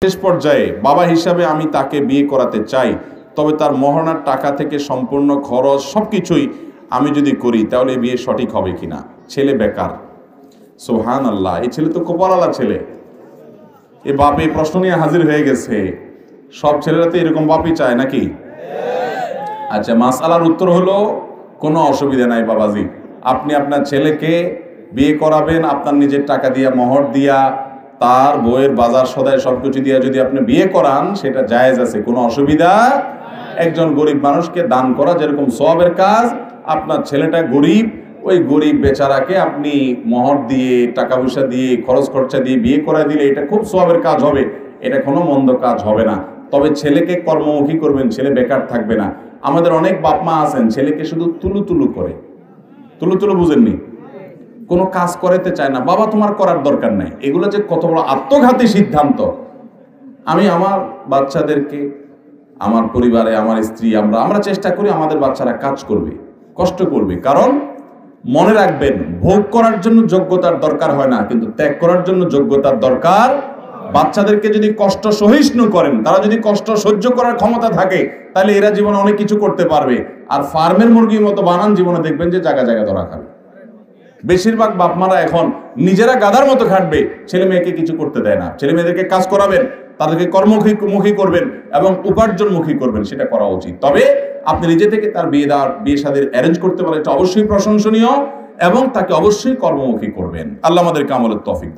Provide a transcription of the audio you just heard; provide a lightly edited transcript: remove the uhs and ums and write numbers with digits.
শেষ পর্যায়ে বাবা হিসাবে আমি তাকে বিয়ে করাতে চাই, তবে তার মহারণার টাকা থেকে সম্পূর্ণ খরচ সবকিছুই আমি যদি করি তাহলে এই বিয়ে সঠিক হবে কিনা। ছেলে বেকার, সুবহানাল্লাহ, এই ছেলে তো কপালওয়ালা ছেলে। এই বাপ এই প্রশ্ন নিয়ে হাজির হয়ে গেছে। সব ছেলেরা তো এরকম বাপই চায় নাকি? আচ্ছা, মাসআলার উত্তর হলো কোনো অসুবিধা নাই বাবাজি, আপনি আপনার ছেলেকে বিয়ে করাবেন আপনার নিজের টাকা দিয়া, মোহর দিয়া, তার বইয়ের বাজার সদায় সবকিছু দিয়ে যদি আপনি বিয়ে করান সেটা জায়েজ আছে, কোনো অসুবিধা। একজন গরিব মানুষকে দান করা যেরকম সওয়াবের কাজ, আপনার ছেলেটা গরিব, ওই গরিব বেচারাকে আপনি মোহর দিয়ে, টাকা পয়সা দিয়ে, খরচ খরচা দিয়ে বিয়ে করায় দিলে এটা খুব সওয়াবের কাজ হবে, এটা কোনো মন্দ কাজ হবে না। তবে ছেলেকে কর্মমুখী করবেন, ছেলে বেকার থাকবে না। আমাদের অনেক বাপ মা আছেন ছেলেকে শুধু তুলু তুলু করে, তুলু তুলু বুঝেননি, কোনো কাজ করাতে চায় না। বাবা তোমার করার দরকার নাই। এগুলো যে কত বড় আত্মঘাতী সিদ্ধান্ত। আমি আমার বাচ্চাদেরকে, আমার পরিবারে, আমার স্ত্রী, আমরা চেষ্টা করি আমাদের বাচ্চারা কাজ করবে, কষ্ট করবে। কারণ মনে রাখবেন, ভোগ করার জন্য যোগ্যতার দরকার হয় না, কিন্তু ত্যাগ করার জন্য যোগ্যতার দরকার। বাচ্চাদেরকে যদি কষ্ট সহিষ্ণু করেন, তারা যদি কষ্ট সহ্য করার ক্ষমতা থাকে, তাহলে এরা জীবনে অনেক কিছু করতে পারবে। আর ফার্মের মুরগির মতো বানান, জীবনে দেখবেন যে জায়গা জায়গা ধরা খাবে। বেশিরভাগ বাপমারা এখন নিজেরা গাধার মতো খাটবে, ছেলে মেয়েকে কিছু করতে দেয় না। ছেলে মেয়েদেরকে কাজ করাবেন, তাদেরকে কর্মমুখী করবেন এবং উপার্জনমুখী করবেন, সেটা করা উচিত। তবে আপনি নিজে থেকে তার বিয়ে শাদীর অ্যারেঞ্জ করতে পারেন, এটা অবশ্যই প্রশংসনীয়, এবং তাকে অবশ্যই কর্মমুখী করবেন। আল্লাহ আমাদেরকে আমলের তৌফিক দান।